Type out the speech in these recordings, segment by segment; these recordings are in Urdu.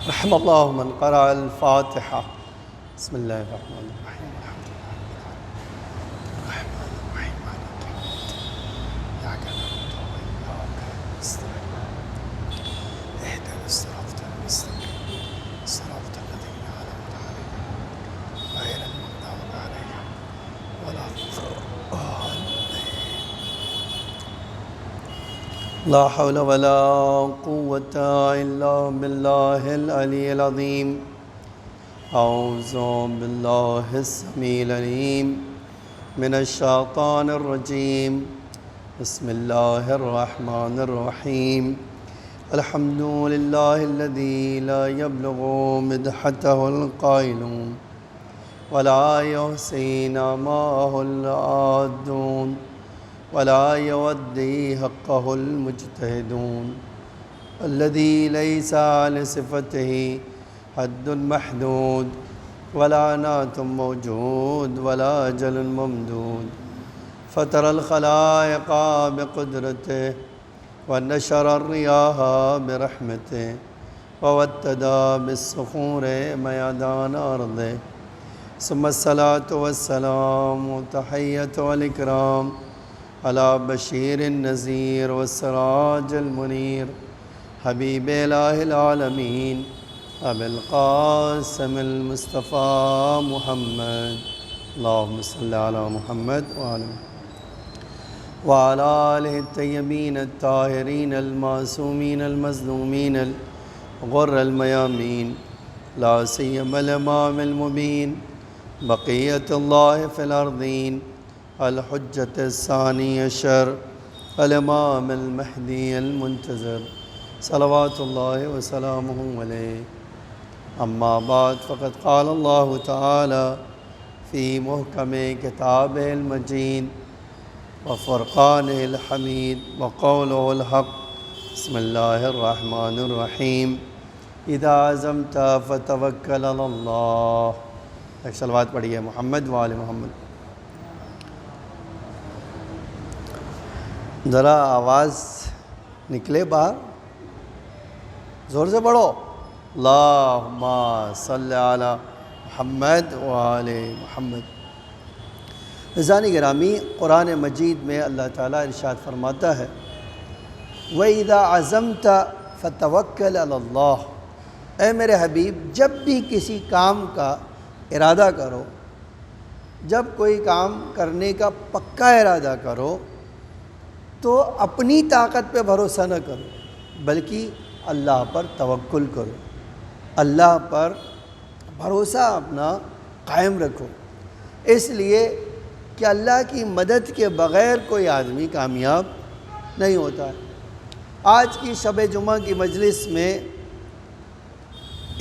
رحم الله من قرأ الفاتحة. بسم الله الرحمن الرحيم. الحمد لله الرحمن الرحيم مالك يوم الدين إياك نعبد وإياك نستعين اهدنا الصراط المستقيم صراط الذين أنعمت عليهم غير المغضوب عليهم ولا الضالين. لا حول ولا قوة إلا بالله العلي العظيم. أعوذ بالله السميع العليم من الشيطان الرجيم. بسم الله الرحمن الرحيم. الحمد لله الذي لا يبلغ مدحته القائلون ولا يحصي نعمه العادون ولا يودي حقه المجتهدون الذي ليس لصفته حد محدود ولا نعت موجود ولا أجل ممدود. فطر الخلائق بقدرته ونشر الرياح برحمته ووتد بالصخور ميدان أرضه. ثم الصلاة والسلام والتحية والإكرام على بشير النذير والسراج المنير حبيب إله العالمين أبي القاسم المصطفى محمد. اللهم صل على محمد وعلى آله الطيبين الطاهرين المعصومين المظلومين الغر الميامين، لا سيما الإمام المبين بقية الله في الأرضين الحجة الثاني عشر الإمام المهدي المنتظر صلوات الله وسلامه عليه. أما بعد، فقد قال الله تعالى في محكم كتابه المجيد وفرقانه الحميد وقوله الحق. بسم الله الرحمن الرحيم. إذا عزمت فتوكل على الله. ایک صلوات پڑھیے محمد وآل محمد. ذرا آواز نکلے باہر، زور سے پڑھو. اللہم صلی علی محمد وآل محمد. عزیزان گرامی، قرآن مجید میں اللہ تعالیٰ ارشاد فرماتا ہے وَإِذَا عَزَمْتَ فَتَوَكَّلْ عَلَى اللَّهِ. اے میرے حبیب، جب بھی کسی کام کا ارادہ کرو، جب کوئی کام کرنے کا پکا ارادہ کرو تو اپنی طاقت پہ بھروسہ نہ کرو بلکہ اللہ پر توکل کرو، اللہ پر بھروسہ اپنا قائم رکھو، اس لیے کہ اللہ کی مدد کے بغیر کوئی آدمی کامیاب نہیں ہوتا ہے. آج کی شب جمعہ کی مجلس میں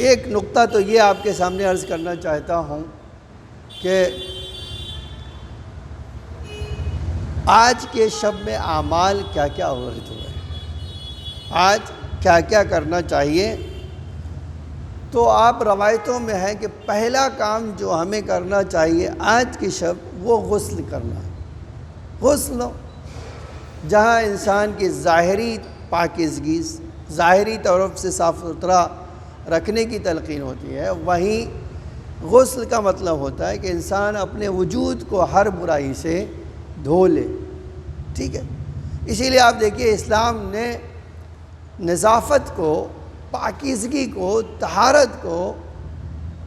ایک نقطہ تو یہ آپ کے سامنے عرض کرنا چاہتا ہوں کہ آج کے شب میں اعمال کیا کیا عورت ہوئے، آج کیا کیا کرنا چاہیے. تو آپ روایتوں میں ہے کہ پہلا کام جو ہمیں کرنا چاہیے آج کی شب وہ غسل کرنا ہے. غسل جہاں انسان کی ظاہری پاکیزگی، ظاہری طرف سے صاف ستھرا رکھنے کی تلقین ہوتی ہے، وہیں غسل کا مطلب ہوتا ہے کہ انسان اپنے وجود کو ہر برائی سے دھو لے. ٹھیک ہے، اسی لیے آپ دیکھیے اسلام نے نظافت کو، پاکیزگی کو، طہارت کو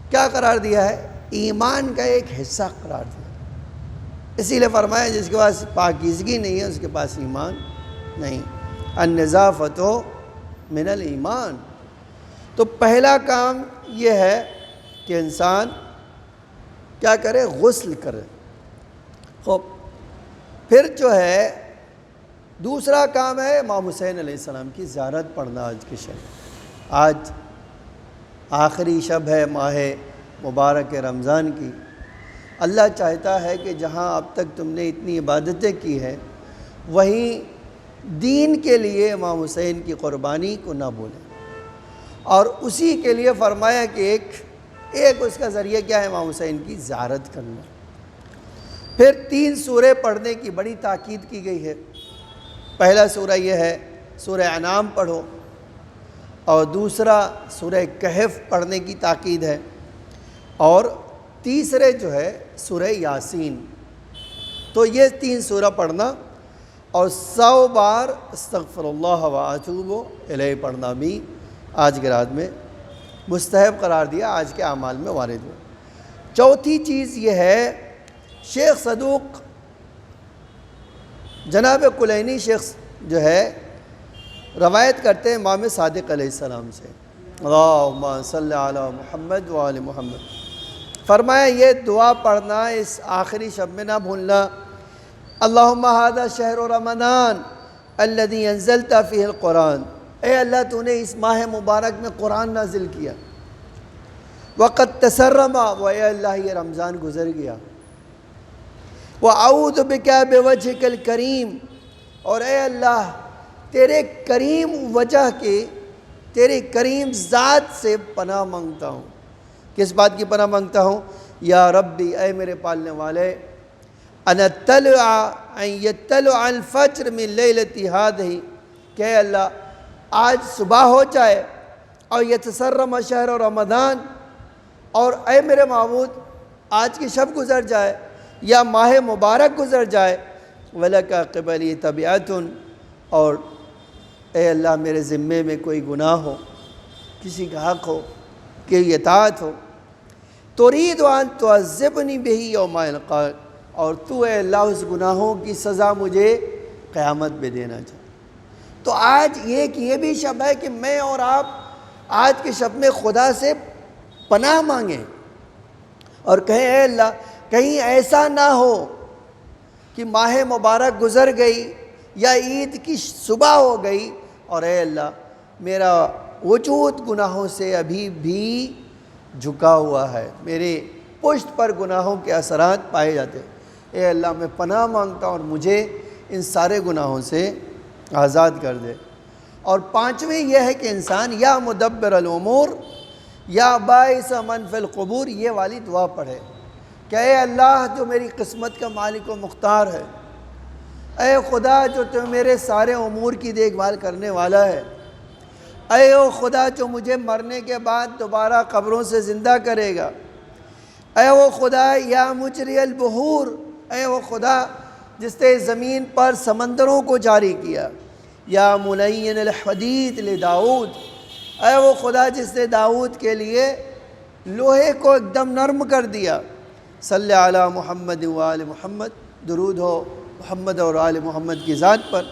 کیا قرار دیا ہے؟ ایمان کا ایک حصہ قرار دیا. اسی لیے فرمایا جس کے پاس پاکیزگی نہیں ہے اس کے پاس ایمان نہیں. النظافت من الایمان. تو پہلا کام یہ ہے کہ انسان کیا کرے؟ غسل کرے. خوب، پھر جو ہے دوسرا کام ہے امام حسین علیہ السلام کی زیارت پڑھنا. آج کی شب، آج آخری شب ہے ماہ مبارک رمضان کی. اللہ چاہتا ہے کہ جہاں اب تک تم نے اتنی عبادتیں کی ہیں وہیں دین کے لیے امام حسین کی قربانی کو نہ بھولیں. اور اسی کے لیے فرمایا کہ ایک اس کا ذریعہ کیا ہے؟ امام حسین کی زیارت کرنا. پھر 3 سورے پڑھنے کی بڑی تاکید کی گئی ہے. پہلا سورہ یہ ہے سورہ انعام پڑھو، اور دوسرا سورہ کہف پڑھنے کی تاکید ہے، اور تیسرے جو ہے سورہ یاسین۔ تو یہ 3 سورہ پڑھنا اور 100 بار استغفر اللہ و اتوب الیہ پڑھنا بھی آج کے رات میں مستحب قرار دیا، آج کے اعمال میں وارد ہوا۔ چوتھی چیز یہ ہے، شیخ صدوق جناب کلینی شیخ جو ہے روایت کرتے ہیں امام صادق علیہ السلام سے، اللہم صلی علی محمد و آل محمد، فرمایا یہ دعا پڑھنا اس آخری شب میں نہ بھولنا، اللہم ھذا شہر رمضان الذی انزلت فیہ القرآن، اے اللہ تو نے اس ماہ مبارک میں قرآن نازل کیا، وقد تسرم، و اے اللہ یہ رمضان گزر گیا، وَأَعُوذُ بِكَ بِوَجْهِكَ الْكَرِيمِ، اور اے اللہ تیرے کریم وجہ کے، تیرے کریم ذات سے پناہ مانگتا ہوں۔ کس بات کی پناہ مانگتا ہوں؟ یا ربی، اے میرے پالنے والے، ان یطلع الفجر من لیلتی ہذہ، کہ اے اللہ آج صبح ہو جائے اور یتسرم شہر رمضان، اور اے میرے معبود آج کی شب گزر جائے یا ماہ مبارک گزر جائے، وَلَكَ قِبَلِي طَبِعَةٌ، اور اے اللہ میرے ذمے میں کوئی گناہ ہو، کسی کا حق ہو، کوئی اطاعت ہو، تُرِيدُ أَن تُعَذِّبْنِي بِهِ يَوْمَ الْقِيامَةِ، اور تو اے اللہ اس گناہوں کی سزا مجھے قیامت میں دینا چاہے۔ تو آج یہ بھی شب ہے کہ میں اور آپ آج کے شب میں خدا سے پناہ مانگیں اور کہیں اے اللہ کہیں ایسا نہ ہو کہ ماہ مبارک گزر گئی یا عید کی صبح ہو گئی اور اے اللہ میرا وجود گناہوں سے ابھی بھی جھکا ہوا ہے، میرے پشت پر گناہوں کے اثرات پائے جاتے ہیں، اے اللہ میں پناہ مانگتا ہوں اور مجھے ان سارے گناہوں سے آزاد کر دے۔ اور 5ویں یہ ہے کہ انسان یا مدبر الامور یا باعث من فی القبور، یہ والی دعا پڑھے کہ اے اللہ جو میری قسمت کا مالک و مختار ہے، اے خدا جو تو میرے سارے امور کی دیکھ بھال کرنے والا ہے، اے او خدا جو مجھے مرنے کے بعد دوبارہ قبروں سے زندہ کرے گا، اے وہ خدا یا مجری البحور، اے وہ خدا جس نے زمین پر سمندروں کو جاری کیا، یا ملین الحدید لداؤد، اے وہ خدا جس نے داؤد کے لیے لوہے کو ایک دم نرم کر دیا، صلی علی محمد و آل محمد، درود ہو محمد اور آل محمد کی ذات پر،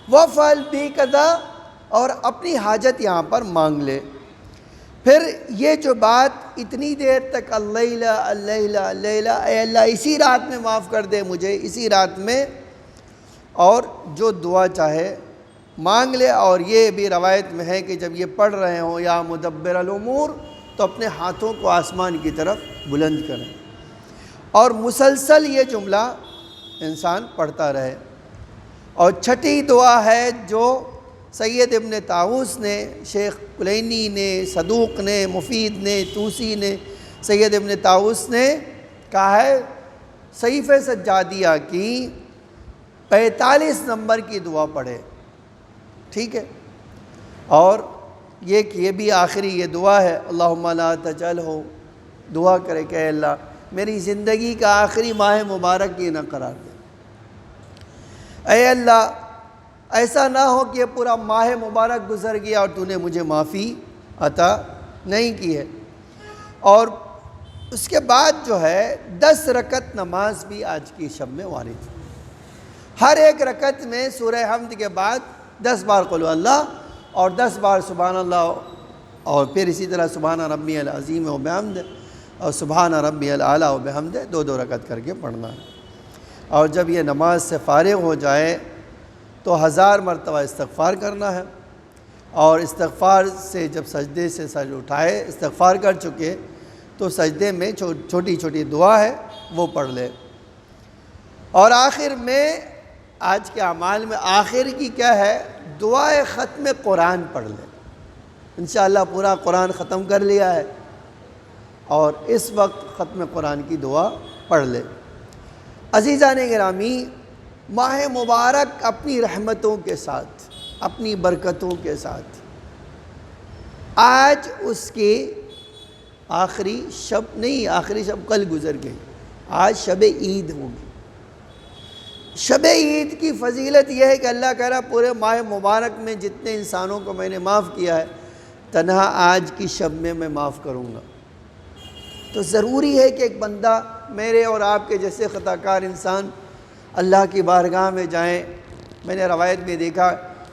وَفَعَلْ بِهِ كَذَا، اور اپنی حاجت یہاں پر مانگ لے۔ پھر یہ جو بات اتنی دیر تک اللیلہ اللیلہ اللیلہ، اے اللہ اسی رات میں معاف کر دے مجھے، اسی رات میں، اور جو دعا چاہے مانگ لے۔ اور یہ بھی روایت میں ہے کہ جب یہ پڑھ رہے ہوں یا مدبر الامور تو اپنے ہاتھوں کو آسمان کی طرف بلند کریں اور مسلسل یہ جملہ انسان پڑھتا رہے۔ اور چھٹی دعا ہے جو سید ابن طاووس نے، شیخ کلینی نے، صدوق نے، مفید نے، توسی نے، سید ابن طاووس نے کہا ہے، صحیفہ سجادیہ کی 45 نمبر کی دعا پڑھے، ٹھیک ہے۔ اور یہ بھی آخری یہ دعا ہے، اللہم لا تجعلہ، دعا کرے کہ اے اللہ میری زندگی کا آخری ماہ مبارک یہ نہ قرار دے، اے اللہ ایسا نہ ہو کہ یہ پورا ماہ مبارک گزر گیا اور تو نے مجھے معافی عطا نہیں کی ہے۔ اور اس کے بعد جو ہے 10 رکعت نماز بھی آج کی شب میں وارد ہے، ہر ایک رکعت میں سورہ حمد کے بعد 10 بار قل اللہ اور 10 بار سبحان اللہ، اور پھر اسی طرح سبحان ربی العظیم و بحمد اور سبحان ربی الاعلی و بحمد، 2 رکعت کر کے پڑھنا ہے۔ اور جب یہ نماز سے فارغ ہو جائے تو 1000 مرتبہ استغفار کرنا ہے، اور استغفار سے جب سجدے سے سر اٹھائے، استغفار کر چکے تو سجدے میں چھوٹی چھوٹی دعا ہے وہ پڑھ لے۔ اور آخر میں آج کے اعمال میں آخر کی کیا ہے، دعائے ختم قرآن پڑھ لے۔ انشاءاللہ پورا قرآن ختم کر لیا ہے اور اس وقت ختم قرآن کی دعا پڑھ لے۔ عزیزان گرامی، ماہ مبارک اپنی رحمتوں کے ساتھ، اپنی برکتوں کے ساتھ آج اس کی آخری شب نہیں، آخری شب کل گزر گئی، آج شب عید ہوگی۔ شب عید کی فضیلت یہ ہے کہ اللہ کہہ رہا پورے ماہ مبارک میں جتنے انسانوں کو میں نے معاف کیا ہے، تنہا آج کی شب میں معاف کروں گا۔ تو ضروری ہے کہ ایک بندہ، میرے اور آپ کے جیسے خطا کار انسان، اللہ کی بارگاہ میں جائیں۔ میں نے روایت میں دیکھا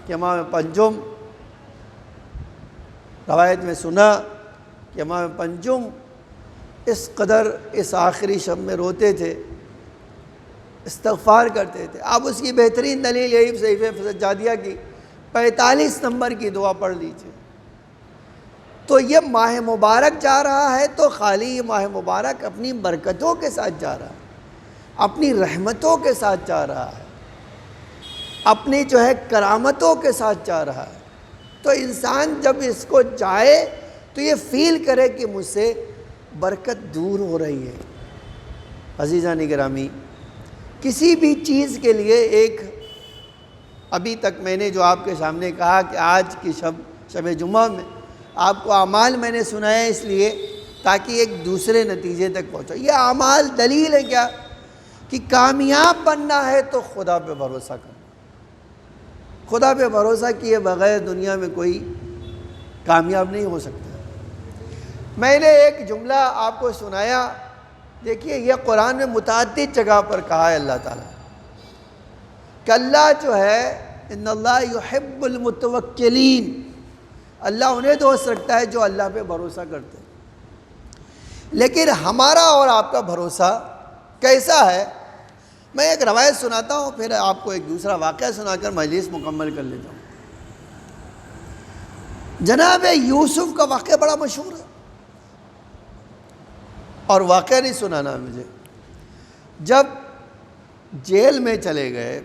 کہ امام پنجم، روایت میں سنا کہ امام پنجم اس قدر اس آخری شب میں روتے تھے، استغفار کرتے تھے۔ آپ اس کی بہترین دلیل یہی صحیفہ سجادیہ کی 45 نمبر کی دعا پڑھ لیجیے۔ تو یہ ماہ مبارک جا رہا ہے تو خالی یہ ماہ مبارک اپنی برکتوں کے ساتھ جا رہا ہے، اپنی رحمتوں کے ساتھ جا رہا ہے، اپنی جو ہے کرامتوں کے ساتھ جا رہا ہے۔ تو انسان جب اس کو جائے تو یہ فیل کرے کہ مجھ سے برکت دور ہو رہی ہے۔ عزیزان گرامی، کسی بھی چیز کے لیے ایک، ابھی تک میں نے جو آپ کے سامنے کہا کہ آج کی شب جمعہ میں آپ کو اعمال میں نے سنایا اس لیے تاکہ ایک دوسرے نتیجے تک پہنچو۔ یہ اعمال دلیل ہے کیا کہ کامیاب بننا ہے تو خدا پہ بھروسہ کرنا۔ خدا پہ بھروسہ کیے بغیر دنیا میں کوئی کامیاب نہیں ہو سکتا۔ میں نے ایک جملہ آپ کو سنایا، دیکھیے یہ قرآن میں متعدد جگہ پر کہا ہے اللہ تعالیٰ کہ اللہ جو ہے ان اللہ یحب المتوکلین، اللہ انہیں دوست رکھتا ہے جو اللہ پہ بھروسہ کرتے ہیں۔ لیکن ہمارا اور آپ کا بھروسہ کیسا ہے؟ میں ایک روایت سناتا ہوں، پھر آپ کو ایک دوسرا واقعہ سنا کر مجلس مکمل کر لیتا ہوں۔ جناب یوسف کا واقعہ بڑا مشہور ہے، اور واقعہ نہیں سنانا مجھے۔ جب جیل میں چلے گئے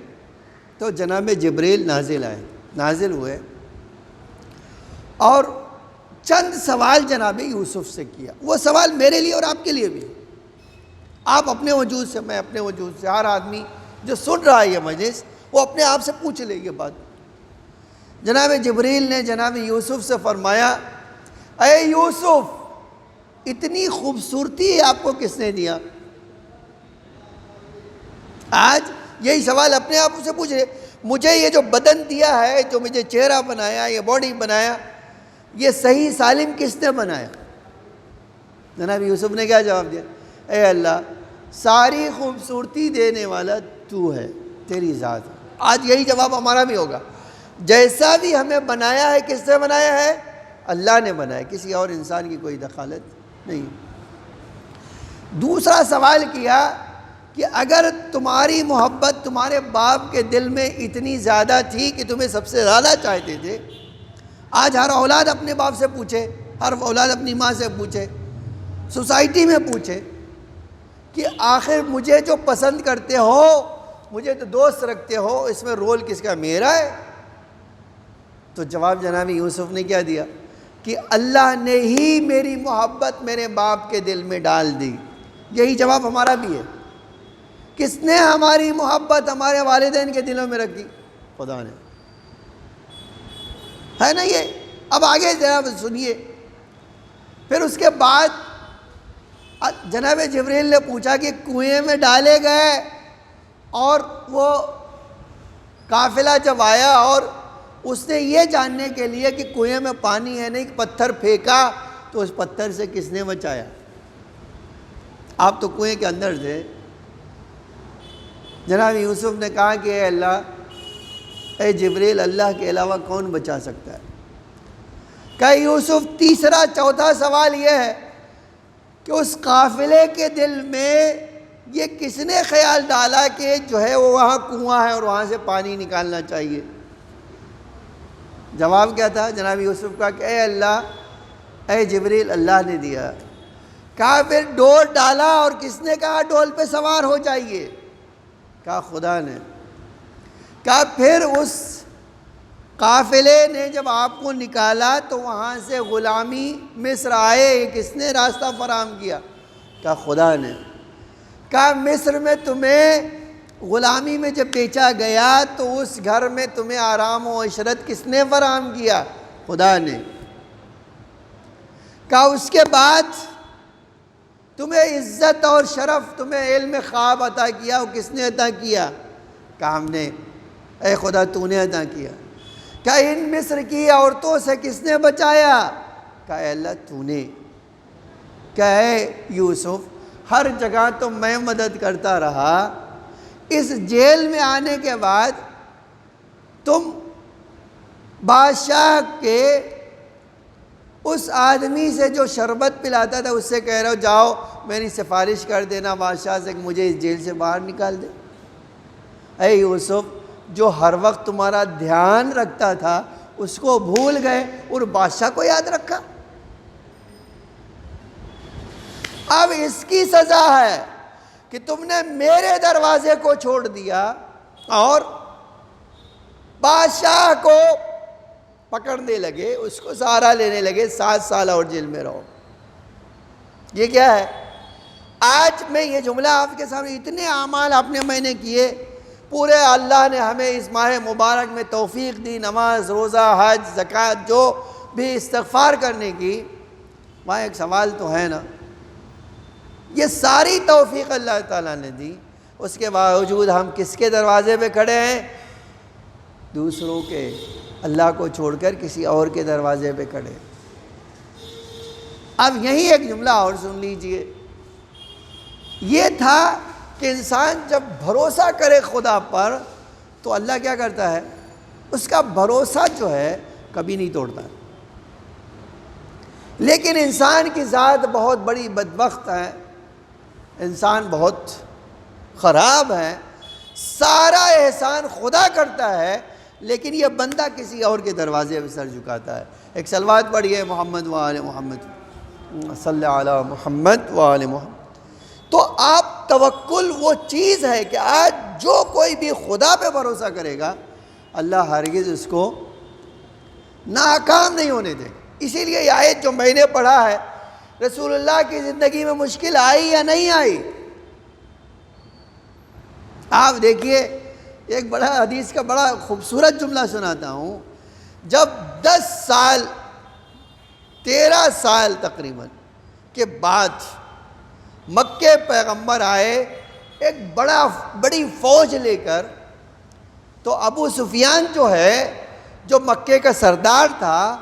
تو جناب جبریل نازل ہوئے اور چند سوال جناب یوسف سے کیا۔ وہ سوال میرے لیے اور آپ کے لیے بھی، آپ اپنے وجود سے، میں اپنے وجود سے، ہر آدمی جو سن رہا ہے یہ مجلس وہ اپنے آپ سے پوچھ لے یہ بات۔ جناب جبریل نے جناب یوسف سے فرمایا، اے یوسف، اتنی خوبصورتی آپ کو کس نے دیا؟ آج یہی سوال اپنے آپ سے پوچھ رہے، مجھے یہ جو بدن دیا ہے، جو مجھے چہرہ بنایا، یہ باڈی بنایا، یہ صحیح سالم کس نے بنایا؟ جناب یوسف نے کیا جواب دیا؟ اے اللہ، ساری خوبصورتی دینے والا تو ہے، تیری ذات ہے۔ آج یہی جواب ہمارا بھی ہوگا، جیسا بھی ہمیں بنایا ہے کس نے بنایا ہے؟ اللہ نے بنایا، کسی اور انسان کی کوئی دخالت نہیں۔ دوسرا سوال کیا کہ اگر تمہاری محبت تمہارے باپ کے دل میں اتنی زیادہ تھی کہ تمہیں سب سے زیادہ چاہتے تھے، آج ہر اولاد اپنے باپ سے پوچھے، ہر اولاد اپنی ماں سے پوچھے، سوسائٹی میں پوچھے کہ آخر مجھے جو پسند کرتے ہو، مجھے تو دوست رکھتے ہو، اس میں رول کس کا؟ میرا ہے۔ تو جواب جناب یوسف نے کیا دیا کہ اللہ نے ہی میری محبت میرے باپ کے دل میں ڈال دی۔ یہی جواب ہمارا بھی ہے۔ کس نے ہماری محبت ہمارے والدین کے دلوں میں رکھی؟ خدا نے، ہے نا یہ؟ اب آگے جناب سنیے، پھر اس کے بعد جناب جبریل نے پوچھا کہ کنویں میں ڈالے گئے، اور وہ قافلہ جب آیا اور اس نے یہ جاننے کے لیے کہ کنویں میں پانی ہے نہیں، پتھر پھینکا تو اس پتھر سے کس نے بچایا؟ آپ تو کنویں کے اندر تھے۔ جناب یوسف نے کہا کہ اے اللہ، اے جبریل، اللہ کے علاوہ کون بچا سکتا ہے؟ کہ یوسف، تیسرا چوتھا سوال یہ ہے کہ اس قافلے کے دل میں یہ کس نے خیال ڈالا کہ جو ہے وہ وہاں کنواں ہے اور وہاں سے پانی نکالنا چاہیے؟ جواب کیا تھا جناب یوسف کا کہ اے اللہ، اے جبریل، اللہ نے دیا۔ کہا پھر ڈول ڈالا، اور کس نے کہا ڈول پہ سوار ہو جائیے؟ کہا خدا نے۔ کہا پھر اس قافلے نے جب آپ کو نکالا تو وہاں سے غلامی مصر آئے، کس نے راستہ فراہم کیا؟ کہا خدا نے۔ کہا مصر میں تمہیں غلامی میں جب بیچا گیا تو اس گھر میں تمہیں آرام و عشرت کس نے فراہم کیا؟ خدا نے۔ کہا اس کے بعد تمہیں عزت اور شرف، تمہیں علم خواب عطا کیا، وہ کس نے عطا کیا؟ کہا ہم نے۔ اے خدا تو نے عطا کیا۔ کہا ان مصر کی عورتوں سے کس نے بچایا؟ کہا اے اللہ تو نے۔ کہا اے یوسف ہر جگہ تو میں مدد کرتا رہا، اس جیل میں آنے کے بعد تم بادشاہ کے اس آدمی سے جو شربت پلاتا تھا اس سے کہہ رہے ہو جاؤ میری سفارش کر دینا بادشاہ سے کہ مجھے اس جیل سے باہر نکال دے۔ اے یوسف جو ہر وقت تمہارا دھیان رکھتا تھا اس کو بھول گئے اور بادشاہ کو یاد رکھا۔ اب اس کی سزا ہے کہ تم نے میرے دروازے کو چھوڑ دیا اور بادشاہ کو پکڑنے لگے، اس کو سہارا لینے لگے، 7 سال اور جیل میں رہو۔ یہ کیا ہے؟ آج میں یہ جملہ آپ کے سامنے، اتنے اعمال آپ نے میں نے کیے، پورے اللہ نے ہمیں اس ماہ مبارک میں توفیق دی، نماز، روزہ، حج، زکوٰۃ، جو بھی استغفار کرنے کی۔ وہاں ایک سوال تو ہے نا، یہ ساری توفیق اللہ تعالیٰ نے دی، اس کے باوجود ہم کس کے دروازے پہ کھڑے ہیں؟ دوسروں کے، اللہ کو چھوڑ کر کسی اور کے دروازے پہ کھڑے۔ اب یہی ایک جملہ اور سن لیجئے، یہ تھا کہ انسان جب بھروسہ کرے خدا پر تو اللہ کیا کرتا ہے؟ اس کا بھروسہ جو ہے کبھی نہیں توڑتا۔ لیکن انسان کی ذات بہت بڑی بدبخت ہے، انسان بہت خراب ہے، سارا احسان خدا کرتا ہے لیکن یہ بندہ کسی اور کے دروازے پہ سر جھکاتا ہے۔ ایک صلوات پڑھیے محمد و آل محمد، صلی علی محمد و آل محمد۔ تو آپ توکل وہ چیز ہے کہ آج جو کوئی بھی خدا پہ بھروسہ کرے گا اللہ ہرگز اس کو ناکام نہیں ہونے دے۔ اسی لیے یہ آیت جو میں نے پڑھا ہے، رسول اللہ کی زندگی میں مشکل آئی یا نہیں آئی؟ آپ دیکھیے، ایک بڑا حدیث کا بڑا خوبصورت جملہ سناتا ہوں۔ جب 10 سال 13 سال تقریباً کے بعد مکے پیغمبر آئے ایک بڑی فوج لے کر، تو ابو سفیان جو ہے، جو مکے کا سردار تھا،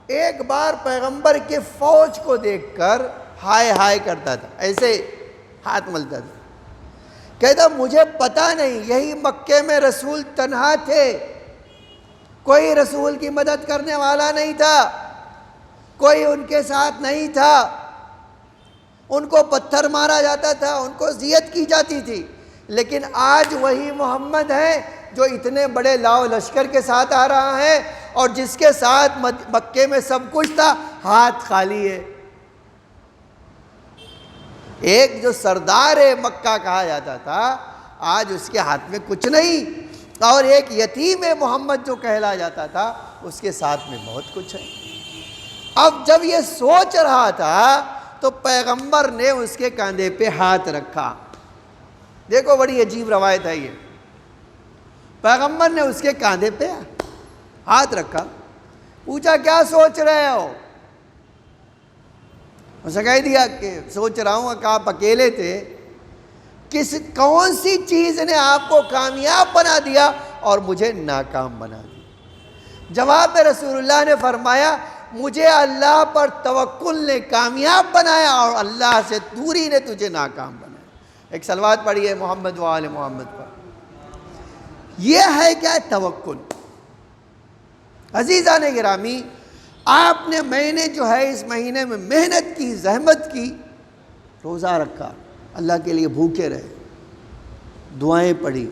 ایک بار پیغمبر کے فوج کو دیکھ کر ہائے ہائے کرتا تھا، ایسے ہاتھ ملتا تھا، کہتا مجھے پتہ نہیں یہی مکے میں رسول تنہا تھے، کوئی رسول کی مدد کرنے والا نہیں تھا، کوئی ان کے ساتھ نہیں تھا، ان کو پتھر مارا جاتا تھا، ان کو اذیت کی جاتی تھی، لیکن آج وہی محمد ہے جو اتنے بڑے لاؤ لشکر کے ساتھ آ رہا ہے اور جس کے ساتھ مکے میں سب کچھ تھا، ہاتھ خالی ہے۔ ایک جو سردار مکہ کہا جاتا تھا آج اس کے ہاتھ میں کچھ نہیں، اور ایک یتیم محمد جو کہلا جاتا تھا اس کے ساتھ میں بہت کچھ ہے۔ اب جب یہ سوچ رہا تھا تو پیغمبر نے اس کے کاندھے پہ ہاتھ رکھا۔ دیکھو بڑی عجیب روایت ہے یہ، پیغمبر نے اس کے کاندھے پہ ہاتھ رکھا، پوچھا کیا سوچ رہے ہو؟ اسے کہہ دیا کہ سوچ رہا ہوں کہ آپ اکیلے تھے، کون سی چیز نے آپ کو کامیاب بنا دیا اور مجھے ناکام بنا دیا؟ جواب میں رسول اللہ نے فرمایا مجھے اللہ پر توکل نے کامیاب بنایا اور اللہ سے دوری نے تجھے ناکام بنایا۔ ایک صلوات پڑھیے محمد و آل محمد پر۔ یہ ہے کیا؟ توکل۔ عزیزان گرامی، آپ نے میں نے جو ہے اس مہینے میں محنت کی، زحمت کی، روزہ رکھا، اللہ کے لیے بھوکے رہے، دعائیں پڑھی،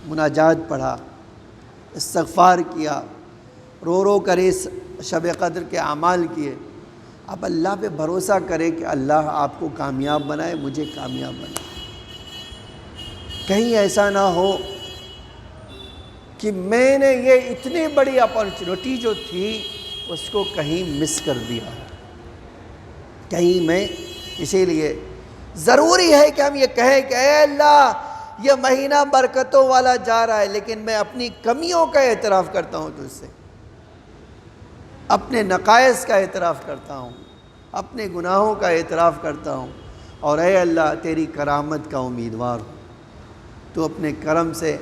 مناجات پڑھا، استغفار کیا، رو رو کرے شب قدر کے اعمال کیے۔ اب اللہ پہ بھروسہ کرے کہ اللہ آپ کو کامیاب بنائے، مجھے کامیاب بنائے۔ کہیں ایسا نہ ہو کہ میں نے یہ اتنی بڑی اپارچونٹی جو تھی اس کو کہیں مس کر دیا، کہیں میں۔ اسی لیے ضروری ہے کہ ہم یہ کہیں کہ اے اللہ یہ مہینہ برکتوں والا جا رہا ہے، لیکن میں اپنی کمیوں کا اعتراف کرتا ہوں تجھ سے، اپنے نقائص کا اعتراف کرتا ہوں، اپنے گناہوں کا اعتراف کرتا ہوں، اور اے اللہ تیری کرامت کا امیدوار ہوں۔ تو اپنے کرم سے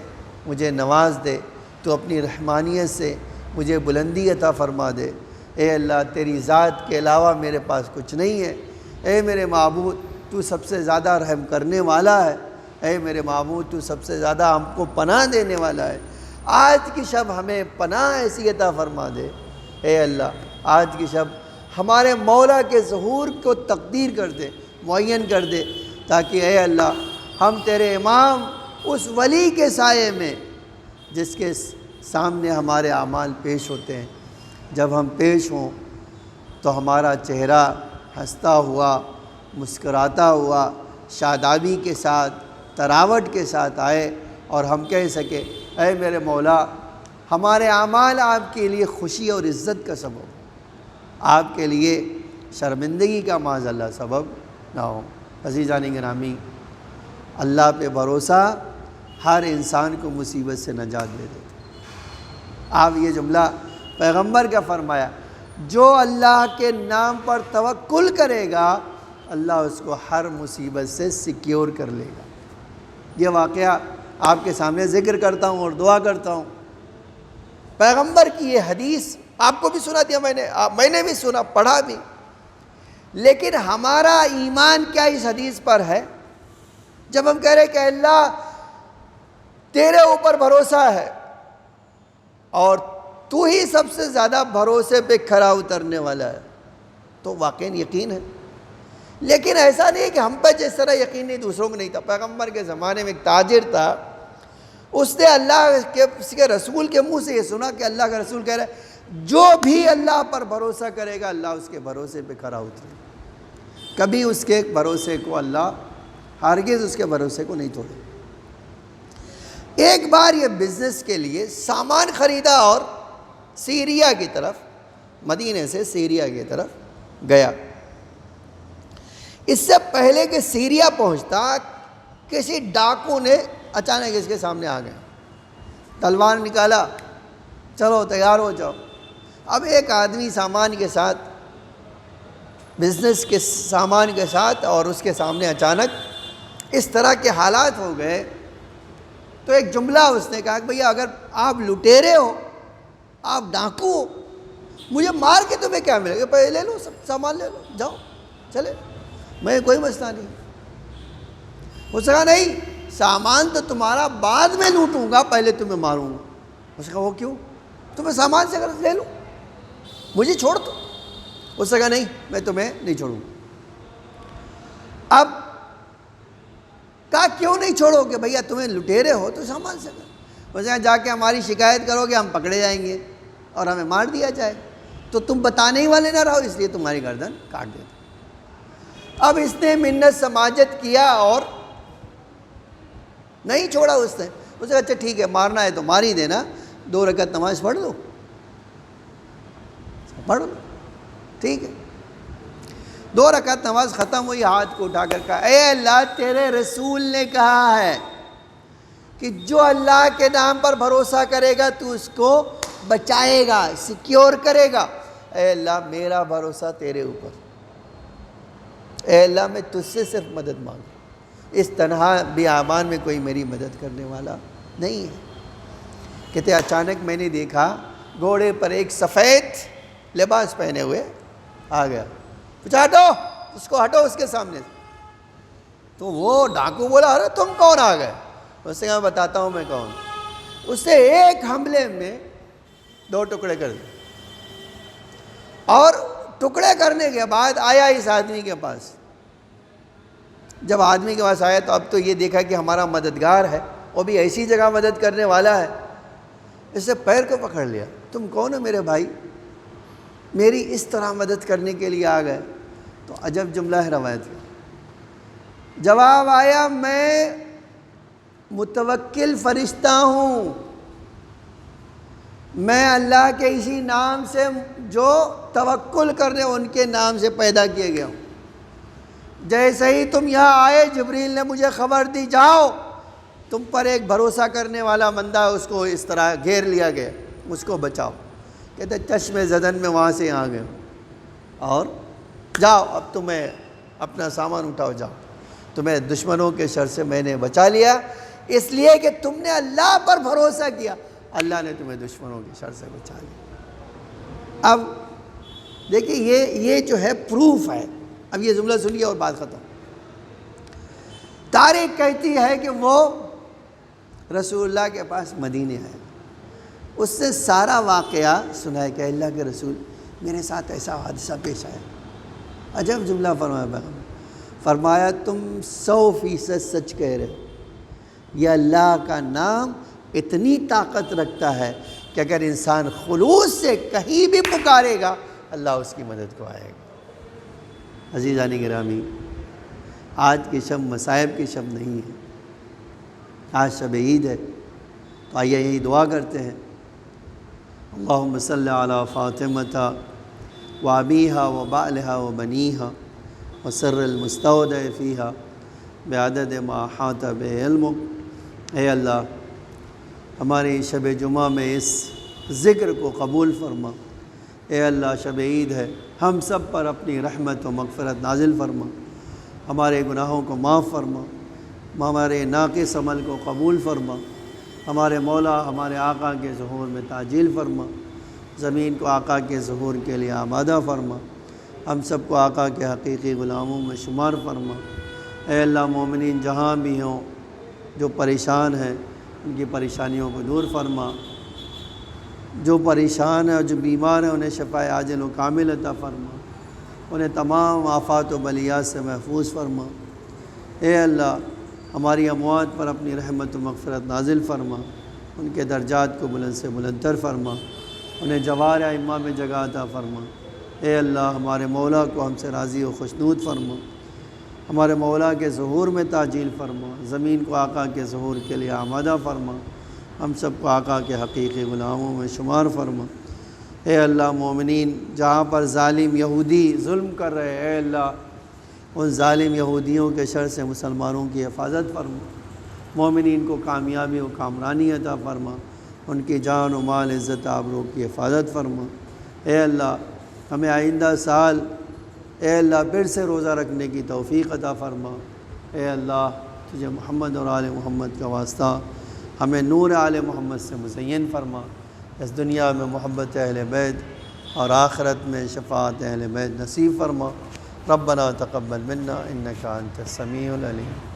مجھے نواز دے، تو اپنی رحمانیت سے مجھے بلندی عطا فرما دے۔ اے اللہ تیری ذات کے علاوہ میرے پاس کچھ نہیں ہے۔ اے میرے معبود تو سب سے زیادہ رحم کرنے والا ہے۔ اے میرے معبود تو سب سے زیادہ ہم کو پناہ دینے والا ہے۔ آج کی شب ہمیں پناہ ایسی عطا فرما دے۔ اے اللہ آج کی شب ہمارے مولا کے ظہور کو تقدیر کر دے، معین کر دے، تاکہ اے اللہ ہم تیرے امام اس ولی کے سائے میں جس کے سامنے ہمارے اعمال پیش ہوتے ہیں، جب ہم پیش ہوں تو ہمارا چہرہ ہنستا ہوا، مسکراتا ہوا، شادابی کے ساتھ، تراوٹ کے ساتھ آئے، اور ہم کہہ سکے اے میرے مولا ہمارے اعمال آپ کے لیے خوشی اور عزت کا سبب، آپ کے لیے شرمندگی کا معاذ اللہ سبب نہ ہو۔ عزیزان گرامی، اللہ پہ بھروسہ ہر انسان کو مصیبت سے نجات دے دیتا۔ آپ یہ جملہ پیغمبر کا فرمایا، جو اللہ کے نام پر توکل کرے گا اللہ اس کو ہر مصیبت سے سیکیور کر لے گا۔ یہ واقعہ آپ کے سامنے ذکر کرتا ہوں اور دعا کرتا ہوں۔ پیغمبر کی یہ حدیث آپ کو بھی سنا دیا میں نے بھی سنا، پڑھا بھی، لیکن ہمارا ایمان کیا اس حدیث پر ہے؟ جب ہم کہہ رہے کہ اللہ تیرے اوپر بھروسہ ہے اور تو ہی سب سے زیادہ بھروسے پہ کھرا اترنے والا ہے، تو واقعی یقین ہے۔ لیکن ایسا نہیں کہ ہم پہ جس طرح یقین نہیں دوسروں کو نہیں تھا۔ پیغمبر کے زمانے میں ایک تاجر تھا، اس نے اللہ کے رسول کے منہ سے یہ سنا کہ اللہ کا رسول کہہ رہا ہے جو بھی اللہ پر بھروسہ کرے گا اللہ اس کے بھروسے پہ کھرا اترے گا۔ کبھی اس کے بھروسے کو اللہ ہرگز اس کے بھروسے کو نہیں توڑے۔ ایک بار یہ بزنس کے لیے سامان خریدا اور سیریا کی طرف، مدینے سے سیریا کی طرف گیا۔ اس سے پہلے کہ سیریا پہنچتا کسی ڈاکو نے اچانک اس کے سامنے آ گئے، تلوار نکالا، چلو تیار ہو جاؤ۔ اب ایک آدمی سامان کے ساتھ، بزنس کے سامان کے ساتھ، اور اس کے سامنے اچانک اس طرح کے حالات ہو گئے تو ایک جملہ اس نے کہا کہ بھئی اگر آپ لٹیرے ہو، آپ ڈاکو ہو، مجھے مار کے تمہیں کیا ملے گا؟ پہلے لے لو، سب سامان لے لو، جاؤ چلے، میں کوئی مسئلہ نہیں۔ اس نے کہا نہیں، سامان تو تمہارا بعد میں لوٹوں گا، پہلے تمہیں ماروں گا۔ اس نے کہا وہ کیوں؟ تمہیں سامان سے اگر لے لوں، مجھے چھوڑ دو۔ اس نے کہا نہیں، میں تمہیں نہیں چھوڑوں گا۔ اب کہا کیوں نہیں چھوڑو گے؟ بھیا تمہیں لٹیرے ہو تو سامان سے کر۔ اس نے کہا جا کے ہماری شکایت کرو گے، ہم پکڑے جائیں گے اور ہمیں مار دیا جائے، تو تم بتانے ہی والے نہ رہو، اس لیے تمہاری گردن کاٹ دیتا۔ اب اس نے منت سماجت کیا اور نہیں چھوڑا اس نے۔ اس نے کہا اچھا ٹھیک ہے، مارنا ہے تو مار ہی دینا، 2 رکعت نماز پڑھ لو، پڑھ لو، ٹھیک ہے۔ 2 رکعت نماز ختم ہوئی، ہاتھ کو اٹھا کر کہا اے اللہ تیرے رسول نے کہا ہے کہ جو اللہ کے نام پر بھروسہ کرے گا تو اس کو بچائے گا، سیکیور کرے گا۔ اے اللہ میرا بھروسہ تیرے اوپر، اے اللہ میں تجھ سے صرف مدد مانگوں، اس تنہا بیابان میں کوئی میری مدد کرنے والا نہیں ہے۔ کہتے اچانک میں نے دیکھا گھوڑے پر ایک سفید لباس پہنے ہوئے آ گیا، پوچھا ہٹو، اس کو ہٹو اس کے سامنے سے۔ تو وہ ڈاکو بولا ارے تم کون آ گئے؟ اس سے کہا میں بتاتا ہوں میں کون۔ اس نے ایک حملے میں 2 ٹکڑے کر دیے، اور ٹکڑے کرنے کے بعد آیا اس آدمی کے پاس۔ جب آدمی کے پاس آیا تو اب تو یہ دیکھا کہ ہمارا مددگار ہے، وہ بھی ایسی جگہ مدد کرنے والا ہے۔ اس سے پیر کو پکڑ لیا، تم کون ہو میرے بھائی، میری اس طرح مدد کرنے کے لیے آ گئے؟ تو عجب جملہ ہے روایت کا، جواب آیا میں متوکل فرشتہ ہوں، میں اللہ کے اسی نام سے جو توکل کرنے ان کے نام سے پیدا کیے گیا ہوں۔ جیسے ہی تم یہاں آئے جبریل نے مجھے خبر دی جاؤ تم پر ایک بھروسہ کرنے والا بندہ ہے، اس کو اس طرح گھیر لیا گیا، اس کو بچاؤ۔ کہتے چشم زدن میں وہاں سے آ گئے اور جاؤ اب تمہیں اپنا سامان اٹھاؤ جاؤ، تمہیں دشمنوں کے شر سے میں نے بچا لیا، اس لیے کہ تم نے اللہ پر بھروسہ کیا، اللہ نے تمہیں دشمنوں کے شر سے بچا لیا۔ اب دیکھیں یہ جو ہے پروف ہے۔ اب یہ جملہ سنیے اور بات ختم۔ تاریخ کہتی ہے کہ وہ رسول اللہ کے پاس مدینے آئے، اس سے سارا واقعہ سنا ہے کہ اللہ کے رسول میرے ساتھ ایسا حادثہ پیش آیا۔ عجب جملہ فرمایا پیغمبر، فرمایا تم 100% سچ کہہ رہے ہو، یہ اللہ کا نام اتنی طاقت رکھتا ہے کہ اگر انسان خلوص سے کہیں بھی پکارے گا اللہ اس کی مدد کو آئے گا۔ عزیزان گرامی، آج کی شب مصائب کی شب نہیں ہے، آج شب عید ہے، تو آئیے یہی دعا کرتے ہیں، اللہم صلی علی فاطمۃ و ابیہا و بعلہا و بنیہا و سر المستودع فیہا بعدد ما احاط بعلمک۔ اے اللہ ہماری شب جمعہ میں اس ذکر کو قبول فرما، اے اللہ شب عید ہے، ہم سب پر اپنی رحمت و مغفرت نازل فرما، ہمارے گناہوں کو معاف فرما، ہمارے ناقص عمل کو قبول فرما، ہمارے مولا ہمارے آقا کے ظہور میں تعجیل فرما، زمین کو آقا کے ظہور کے لیے آمادہ فرما، ہم سب کو آقا کے حقیقی غلاموں میں شمار فرما۔ اے اللہ مومنین جہاں بھی ہوں جو پریشان ہیں ان کی پریشانیوں کو دور فرما، جو پریشان ہیں اور جو بیمار ہیں انہیں شفاء عاجل و کامل عطا فرما، انہیں تمام آفات و بلیات سے محفوظ فرما۔ اے اللہ ہماری اموات پر اپنی رحمت و مغفرت نازل فرما، ان کے درجات کو بلند سے بلندتر فرما، انہیں جوار ائمہ میں جگہ عطا فرما۔ اے اللہ ہمارے مولا کو ہم سے راضی و خوشنود فرما، ہمارے مولا کے ظہور میں تعجیل فرما، زمین کو آقا کے ظہور کے لیے آمادہ فرما، ہم سب کو آقا کے حقیقی غلاموں میں شمار فرما۔ اے اللہ مومنین جہاں پر ظالم یہودی ظلم کر رہے، اے اللہ ان ظالم یہودیوں کے شر سے مسلمانوں کی حفاظت فرما، مومنین کو کامیابی و کامرانی عطا فرما، ان کی جان و مال عزت آبرو کی حفاظت فرما۔ اے اللہ ہمیں آئندہ سال اے اللہ پھر سے روزہ رکھنے کی توفیق عطا فرما۔ اے اللہ تجھے محمد اور آل محمد کا واسطہ ہمیں نور آل محمد سے مزین فرما، اس دنیا میں محبت اہل بیت اور آخرت میں شفاعت اہل بیت نصیب فرما۔ ربنا تقبل منا انک انت السمیع العلیم۔